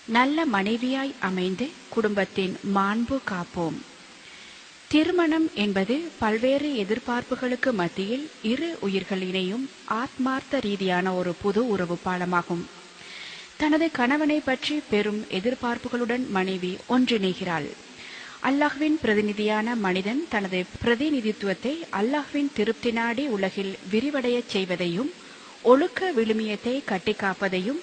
நல்ல மனைவியாய் அமைந்து குடும்பத்தின் மாண்பு காப்போம். திருமணம் என்பது பல்வேறு எதிர்பார்ப்புகளுக்கு மத்தியில் இரு உயிர்கள் இணையும் ஆத்மார்த்த ரீதியான ஒரு புது உறவு பாலமாகும். தனது கணவனை பற்றி பெரும் எதிர்பார்ப்புகளுடன் மனைவி ஒன்றிணைகிறாள். அல்லாஹ்வின் பிரதிநிதியான மனிதன் தனது பிரதிநிதித்துவத்தை அல்லாஹ்வின் திருப்தி நாடி உலகில் விரிவடையச் செய்வதையும், ஒழுக்க விழுமியத்தை கட்டிக்காப்பதையும்,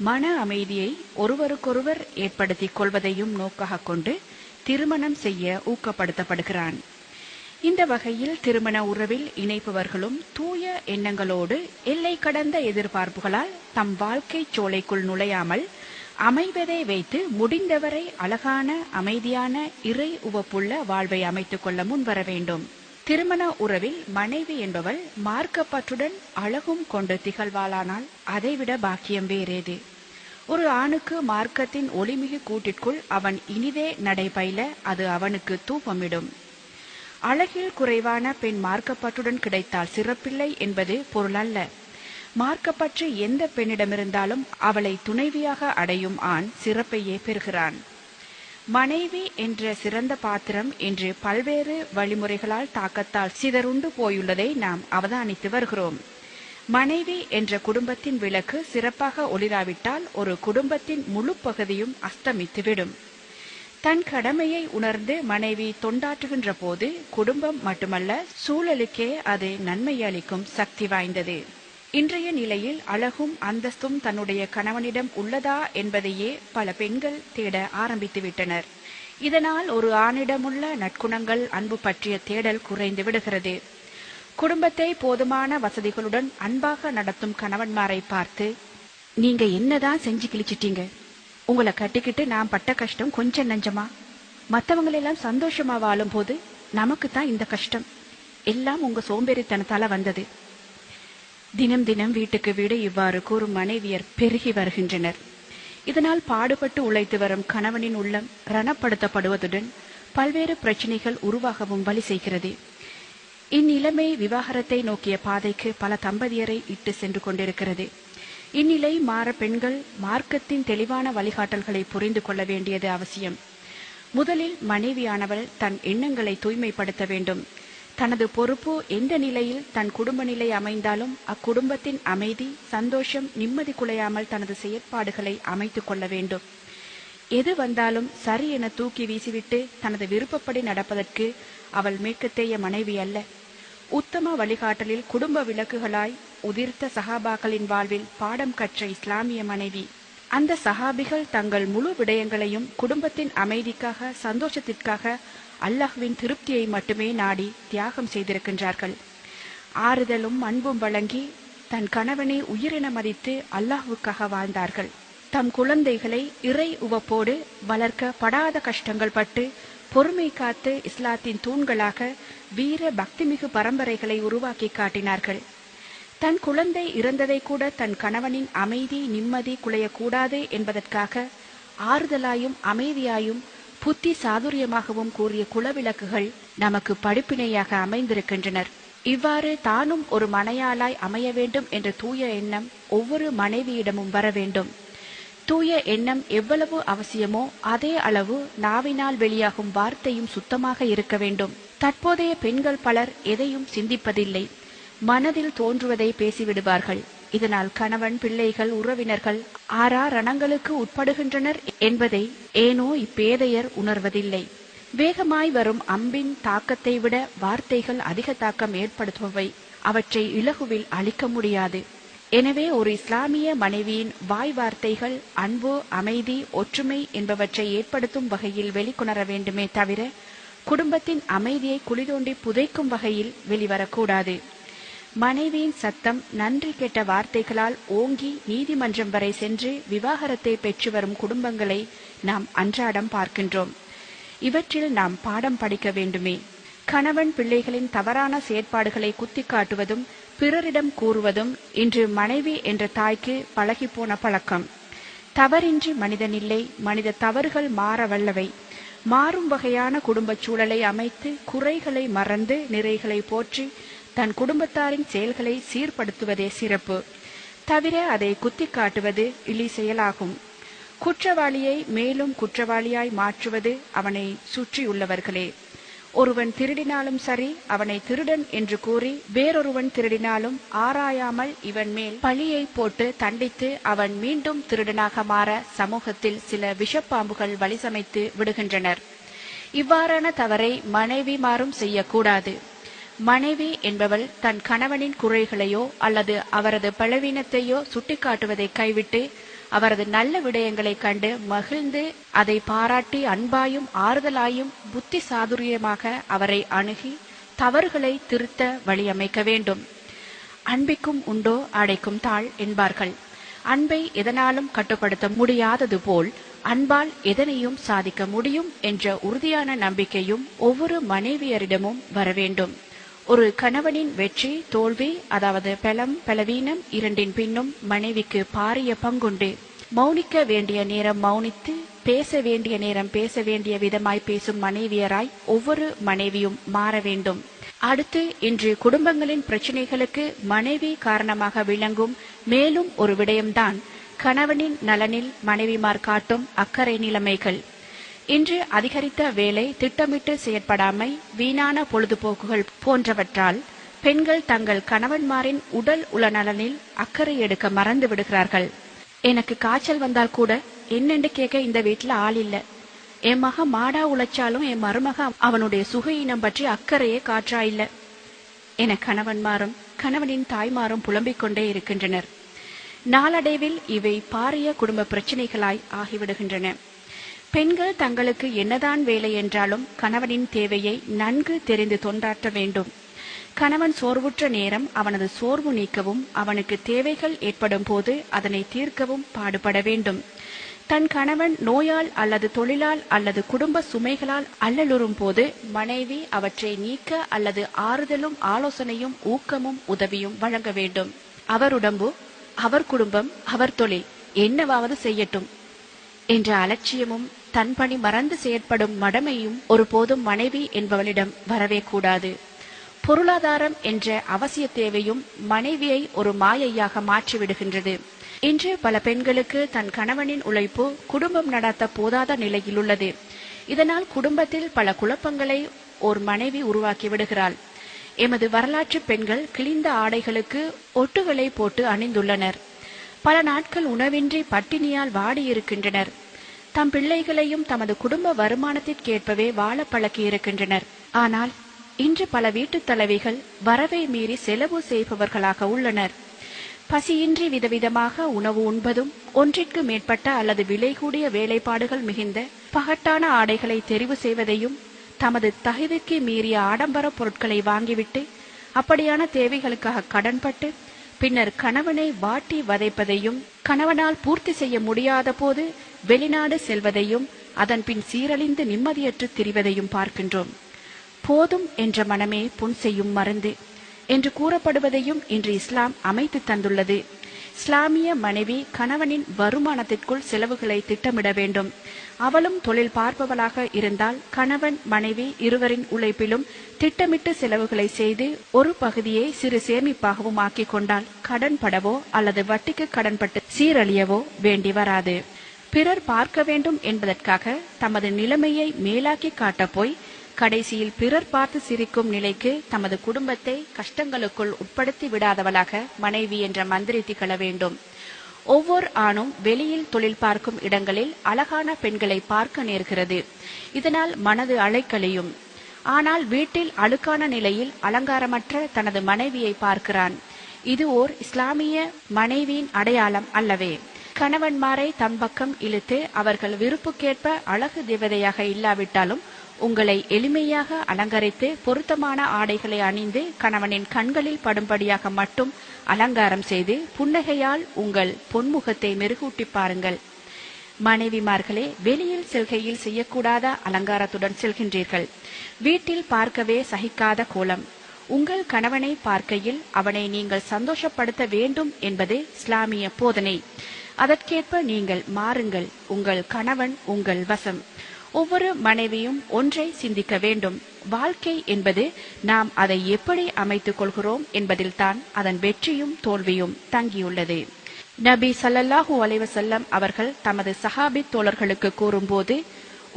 மன அமைதியை ஒருவருக்கொருவர் ஏற்படுத்திக் கொள்வதையும் நோக்காக கொண்டு திருமணம் செய்ய ஊக்கப்படுத்தப்படுகிறான். இந்த வகையில் திருமண உறவில் இணைப்பவர்களும் தூய எண்ணங்களோடு எல்லை கடந்த எதிர்பார்ப்புகளால் தம் வாழ்க்கை சோலைக்குள் நுழையாமல் அமைவதை வைத்து முடிந்தவரை அழகான அமைதியான இறை உவப்புள்ள வாழ்வை அமைத்துக் கொள்ள முன்வர வேண்டும். திருமண உறவில் மனைவி என்பவள் மார்க்கப்பற்றுடன் அழகும் கொண்டு திகழ்வாளானால் அதைவிட பாக்கியம் வேறேது. ஒரு ஆணுக்கு மார்க்கத்தின் ஒளிமிகு கூட்டிற்குள் அவன் இனிதே நடைபயில அது அவனுக்கு தூபமிடும். அழகில் குறைவான பெண் மார்க்கப்பற்றுடன் கிடைத்தால் சிறப்பில்லை என்பது பொருளல்ல. மார்க்கப்பற்று எந்த பெண்ணிடமிருந்தாலும் அவளை துணைவியாக அடையும் ஆண் சிறப்பையே பெறுகிறான். மனைவி என்ற சிறந்த பாத்திரம் என்று பல்வேறு வழிமுறைகளால் தாக்கத்தால் சிதறுண்டு போயுள்ளதை நாம் அவதானித்து வருகிறோம். மனைவி என்ற குடும்பத்தின் விளக்கு சிறப்பாக ஒளிராவிட்டால் ஒரு குடும்பத்தின் முழு பகுதியும் அஸ்தமித்துவிடும். தன் கடமையை உணர்ந்து மனைவி தொண்டாற்றுகின்ற போது குடும்பம் மட்டுமல்ல, சூழலுக்கே அது நன்மை அளிக்கும் சக்தி வாய்ந்தது. இன்றைய நிலையில் அழகும் அந்தஸ்தும் தன்னுடைய கணவனிடம் உள்ளதா என்பதையே பல பெண்கள் தேட ஆரம்பித்துவிட்டனர். இதனால் ஒரு ஆணிடமுள்ள நற்குணங்கள், அன்பு பற்றிய தேடல் குறைந்து விடுகிறது. குடும்பத்தை போதுமான வசதிகளுடன் அன்பாக நடத்தும் கணவன்மாரை பார்த்து, நீங்க என்னதான் செஞ்சு கிழிச்சிட்டீங்க, உங்களை கட்டிக்கிட்டு நான் பட்ட கஷ்டம் கொஞ்சம் நஞ்சமா, மற்றவங்களெல்லாம் சந்தோஷமா வாழும் போது நமக்கு தான் இந்த கஷ்டம், எல்லாம் உங்க சோம்பேறித்தனத்தால வந்தது. தினம் தினம் வீட்டுக்கு வீடு இவ்வாறு கூறும் மனைவியர் பெருகி வருகின்றனர். இதனால் பாடுபட்டு உழைத்து வரும் கணவனின் உள்ளம் ரணப்படுத்தப்படுவதுடன் பல்வேறு பிரச்சனைகள் உருவாகவும் வழி செய்கிறது. இந்நிலைமை விவாகரத்தை நோக்கிய பாதைக்கு பல தம்பதியரை இட்டு சென்று கொண்டிருக்கிறது. இந்நிலை மாற பெண்கள் மார்க்கத்தின் தெளிவான வழிகாட்டல்களை புரிந்து கொள்ள வேண்டியது அவசியம். முதலில் மனைவியானவள் தன் எண்ணங்களை தூய்மைப்படுத்த வேண்டும். தனது பொறுப்பு எந்த நிலையில் தன் குடும்ப நிலை அமைந்தாலும் அக்குடும்பத்தின் அமைதி, சந்தோஷம், நிம்மதி குலையாமல் தனது செயற்பாடுகளை அமைத்துக் கொள்ள வேண்டும். எது வந்தாலும் சரி என தூக்கி வீசிவிட்டு தனது விருப்பப்படி நடப்பதற்கு அவள் மேற்கத்தேய மனைவி அல்ல. உத்தம வழிகாட்டலில் குடும்ப விளக்குகளாய் உதிர்த்த சஹாபாக்களின் வாழ்வில் பாடம் கற்ற இஸ்லாமிய மனைவி. அந்த சஹாபிகள் தங்கள் முழு விடயங்களையும் குடும்பத்தின் அமைதிக்காக, சந்தோஷத்திற்காக, அல்லாஹ்வின் திருப்தியை மட்டுமே நாடி தியாகம் செய்திருக்கின்றார்கள். ஆறுதலும் அன்பும் வழங்கி தன் கணவனை உயிரென மதித்து அல்லாஹ்வுக்காக வாழ்ந்தார்கள். தம் குழந்தைகளை இறை உவப்போடு வளர்க்க படாத கஷ்டங்கள் பட்டு பொறுமை காத்து இஸ்லாத்தின் தூண்களாக வீர பக்திமிகு பரம்பரைகளை உருவாக்கி காட்டினார்கள். தன் குழந்தை இறந்ததை கூட தன் கணவனின் அமைதி, நிம்மதி குலையக்கூடாது என்பதற்காக ஆறுதலாயும் அமைதியாயும் புத்தி சாதுரியமாகவும் கூறிய குலவிளக்குகள் நமக்கு படிப்பினையாக அமைந்திருக்கின்றனர். இவ்வாறு தானும் ஒரு மனையாளாய் அமைய வேண்டும் என்ற தூய எண்ணம் ஒவ்வொரு மனைவியிடமும் வர வேண்டும். தூய எண்ணம் எவ்வளவு அவசியமோ அதே அளவு நாவினால் வெளியாகும் வார்த்தையும் சுத்தமாக இருக்க வேண்டும். தற்போதைய பெண்கள் பலர் எதையும் சிந்திப்பதில்லை, மனதில் தோன்றுவதை பேசிவிடுவார்கள். இதனால் கணவன், பிள்ளைகள், உறவினர்கள் ரணங்களுக்கு உட்படுகின்றனர் என்பதை ஏனோ இப்பேதையர் உணர்வதில்லை. வேகமாய் வரும் அம்பின் தாக்கத்தை விட வார்த்தைகள் அதிக தாக்கம் ஏற்படுத்துபவை. அவற்றை இலகுவில் அழிக்க முடியாது. எனவே ஒரு இஸ்லாமிய மனைவியின் வாய் வார்த்தைகள் அன்பு, அமைதி, ஒற்றுமை என்பவற்றை ஏற்படுத்தும் வகையில் வெளிக்கொணர வேண்டுமே தவிர குடும்பத்தின் அமைதியை குளிதோண்டி புதைக்கும் வகையில் வெளிவரக்கூடாது. மனைவியின் சத்தம் நன்றி கெட்ட வார்த்தைகளால் ஓங்கி நீதிமன்றம் வரை சென்று விவாகரத்தை பெற்று வரும் குடும்பங்களை நாம் அன்றாடம் பார்க்கின்றோம். இவற்றில் நாம் பாடம் படிக்க வேண்டுமே. கணவன், பிள்ளைகளின் தவறான செயற்பாடுகளை குத்தி காட்டுவதும் பிறரிடம் கூறுவதும் இன்று மனைவி என்ற தாய்க்கு பழகிப்போன பழக்கம். தவறின்றி மனிதனில்லை, மனித தவறுகள் மாற வல்லவை. மாறும் வகையான குடும்பச் சூழலை அமைத்து குறைகளை மறந்து நிறைகளை போற்றி தன் குடும்பத்தாரின் செயல்களை சீர்படுத்துவதே சிறப்பு. தவிர அதை குத்தி காட்டுவது இழி செயலாகும். குற்றவாளியை மேலும் குற்றவாளியாய் மாற்றுவது அவனை சுற்றியுள்ளவர்களே. ஒருவன் திருடினாலும் சரி, அவனை திருடன் என்று கூறி வேறொருவன் திருடினாலும் ஆராயாமல் இவன் மேல் பழியை போட்டு தண்டித்து அவன் மீண்டும் திருடனாக மாற சமூகத்தில் சில விஷப்பாம்புகள் வழிசமைத்து விடுகின்றனர். இவ்வாறான தவறை மனைவிமாரும் செய்யக்கூடாது. மனைவி என்பவள் தன் கணவனின் குறைகளையோ அல்லது அவரது பலவீனத்தையோ சுட்டிக்காட்டுவதை கைவிட்டு அவரது நல்ல விடயங்களை கண்டு மகிழ்ந்து அதை பாராட்டி அன்பாயும் ஆறுதலாயும் புத்தி சாதுரியமாக அவரை அணுகி தவறுகளை திருத்த வழியமைக்க வேண்டும். அன்பிக்கும் உண்டோ அடைக்கும் தாழ் என்பார்கள். அன்பை எதனாலும் கட்டுப்படுத்த முடியாதது போல் அன்பால் எதனையும் சாதிக்க முடியும் என்ற உறுதியான நம்பிக்கையும் ஒவ்வொரு மனைவியரிடமும் வரவேண்டும். ஒரு கணவனின் வெற்றி தோல்வி, அதாவது பலம் பலவீனம் இரண்டின் பின்னும் மனைவிக்கு பாரிய பங்குண்டு. மௌனிக்க வேண்டிய நேரம் மௌனித்து, பேச வேண்டிய நேரம் பேச வேண்டிய விதமாய் பேசும் மனைவியராய் ஒவ்வொரு மனைவியும் மாற வேண்டும். அடுத்து, இன்று குடும்பங்களின் பிரச்சினைகளுக்கு மனைவி காரணமாக விளங்கும் மேலும் ஒரு விடயம்தான் கணவனின் நலனில் மனைவிமார் காட்டும் அக்கறை நிலைமைகள். இன்று அதிகரித்த வேலை, திட்டமிட்டு செயற்படாமை, வீணான பொழுதுபோக்குகள் போன்றவற்றால் பெண்கள் தங்கள் கணவன்மாரின் உடல் உளநலனில் அக்கறை எடுக்க மறந்து விடுகிறார்கள். எனக்கு காய்ச்சல் வந்தால் கூட என்னென்று கேட்க இந்த வீட்டுல ஆள் இல்ல. என் மக மாடா உழைச்சாலும் என் மருமக அவனுடைய சுகையினம் பற்றி அக்கறையே காற்றா இல்ல என கணவன்மாரும் கணவனின் தாய்மாரும் புலம்பிக் கொண்டே இருக்கின்றனர். நாளடைவில் இவை பாரிய குடும்ப பிரச்சினைகளாய் ஆகிவிடுகின்றன. பெண்கள் தங்களுக்கு என்னதான் வேலை என்றாலும் கணவனின் தேவையை நன்கு தெரிந்து தொண்டாற்ற வேண்டும். கணவன் சோர்வுற்ற நேரம் அவனது சோர்வு நீக்கவும், அவனுக்கு தேவைகள் ஏற்படும் போது அதனை தீர்க்கவும் பாடுபட வேண்டும். தன் கணவன் நோயால் அல்லது தொழிலால் அல்லது குடும்ப சுமைகளால் அல்லலுறும் போது மனைவி அவற்றை நீக்க அல்லது ஆறுதலும் ஆலோசனையும் ஊக்கமும் உதவியும் வழங்க வேண்டும். அவர் உடம்பு, அவர் குடும்பம், அவர் தொழில், என்னவாவது செய்யட்டும் என்ற அலட்சியமும் தன் பணி மறந்து செயற்படும் மடமையும் ஒருபோதும் மனைவி என்பவளிடம் வரவே கூடாது. பொருளாதாரம் என்ற அவசிய தேவையும் மனைவியை ஒரு மாயையாக மாற்றிவிடுகின்றது. இன்று பல பெண்களுக்கு தன் கணவனின் உழைப்பு குடும்பம் நடத்த போதாத நிலையில் உள்ளது. இதனால் குடும்பத்தில் பல குழப்பங்களை ஒரு மனைவி உருவாக்கி விடுகிறாள். எமது வரலாற்று பெண்கள் கிழிந்த ஆடைகளுக்கு ஒட்டுகளை போட்டு அணிந்துள்ளனர். பல நாட்கள் உணவின்றி பட்டினியால் வாடியிருக்கின்றனர். தம் பிள்ளைகளையும் தமது குடும்ப வருமானத்திற்கேற்பவே வாழ பழக்கி இருக்கின்றனர். ஆனால் இன்று பல வீட்டுத் தலைவிகள் வரவை மீறி செலவு செய்பவர்களாக உள்ளனர். பசியின்றி விதவிதமாக உணவு உண்பதும், ஒன்றிற்கு மேற்பட்ட அல்லது விலை கூடிய வேலைப்பாடுகள் மிகுந்த பகட்டான ஆடைகளை தெரிவு செய்வதையும், தமது தகுதிக்கு மீறிய ஆடம்பர பொருட்களை வாங்கிவிட்டு அப்படியான தேவைகளுக்காக கடன்பட்டு பின்னர் கணவனை வாட்டி வதைப்பதையும், கணவனால் பூர்த்தி செய்ய முடியாத போது வெளிநாடு செல்வதையும், அதன் பின் சீரழிந்து நிம்மதியற்று திரிவதையும் பார்க்கின்றோம். போதும் என்ற மனமே புண் செய்யும் மருந்து என்று கூறப்படுவதையும் இன்று இஸ்லாம் அமைத்து தந்துள்ளது. இஸ்லாமிய மனைவி கணவனின் வருமானத்திற்குள் செலவுகளை திட்டமிட வேண்டும். அவளும் தொழில் பார்ப்பவளாக இருந்தால் கணவன் மனைவி இருவரின் உழைப்பிலும் திட்டமிட்டு செலவுகளை செய்து ஒரு பகுதியை சிறு சேமிப்பாகவும் ஆக்கிக் கொண்டால் கடன் படவோ அல்லது வட்டிக்கு கடன்பட்டு சீரழியவோ வேண்டி வராது. பிறர் பார்க்க வேண்டும் என்பதற்காக தமது நிலைமையை மேலாக்கி காட்டப் போய் கடைசியில் பிறர் பார்த்து சிரிக்கும் நிலைக்கு தமது குடும்பத்தை கஷ்டங்களுக்குள் உட்படுத்தி விடாதவளாக மனைவி என்ற மந்திரி திகழ வேண்டும். ஒவ்வொரு ஆணும் வெளியில் தொழில் பார்க்கும் இடங்களில் அழகான பெண்களை பார்க்க நேர்கிறது. இதனால் மனது அலைக்கழியும். ஆனால் வீட்டில் அழுக்கான நிலையில் அலங்காரமற்ற தனது மனைவியை பார்க்கிறான். இது ஓர் இஸ்லாமிய மனைவியின் அடையாளம் அல்லவே. கணவன்மாரை தம் பக்கம் இழுத்து அவர்கள் விருப்புக்கேற்ப அழகு தேவதையாக இல்லாவிட்டாலும் உங்களை எளிமையாக அலங்கரித்து பொருத்தமான ஆடைகளை அணிந்து கணவனின் கண்களில் படும்படியாக மட்டும் அலங்காரம் செய்து புன்னகையால் உங்கள் பொன்முகத்தை மெருகூட்டி பாருங்கள். மனைவிமார்களே, வெளியில் செல்கையில் செய்யக்கூடாத அலங்காரத்துடன் செல்கின்றீர்கள். வீட்டில் பார்க்கவே சகிக்காத கோலம். உங்கள் கணவனை பார்க்கையில் அவனை நீங்கள் சந்தோஷப்படுத்த வேண்டும் என்பது இஸ்லாமிய போதனை. அதற்கேற்ப நீங்கள் மாறுங்கள். உங்கள் கணவன் உங்கள் வசம். ஒவ்வொரு மனைவியும் ஒன்றை சிந்திக்க வேண்டும். வாழ்க்கை என்பது நாம் அதை எப்படி அமைத்துக் கொள்கிறோம் என்பதில்தான் அதன் வெற்றியும் தோல்வியும் தங்கியுள்ளது. நபி ஸல்லல்லாஹு அலைஹி வஸல்லம் அவர்கள் தமது சஹாபி தோழர்களுக்கு கூறும்போது,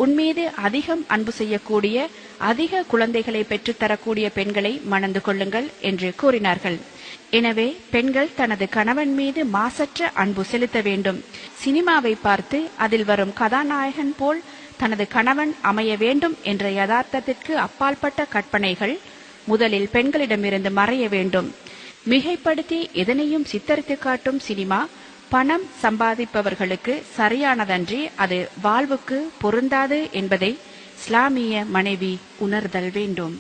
உன்மீது அதிகம் அன்பு செய்யக்கூடிய, அதிக குழந்தைகளை பெற்றுத்தரக்கூடிய பெண்களை மணந்து கொள்ளுங்கள் என்று கூறினார்கள். எனவே பெண்கள் தனது கணவன் மீது மாசற்ற அன்பு செலுத்த வேண்டும். சினிமாவை பார்த்து அதில் வரும் கதாநாயகன் போல் தனது கணவன் அமைய வேண்டும் என்ற யதார்த்தத்திற்கு அப்பாற்பட்ட கற்பனைகள் முதலில் பெண்களிடமிருந்து மறைய வேண்டும். மிகைப்படுத்தி எதனையும் சித்தரித்து காட்டும் சினிமா பணம் சம்பாதிப்பவர்களுக்கு சரியானதன்றி அது வாழ்வுக்கு பொருந்தாது என்பதை இஸ்லாமிய மனைவி உணர்தல் வேண்டும்.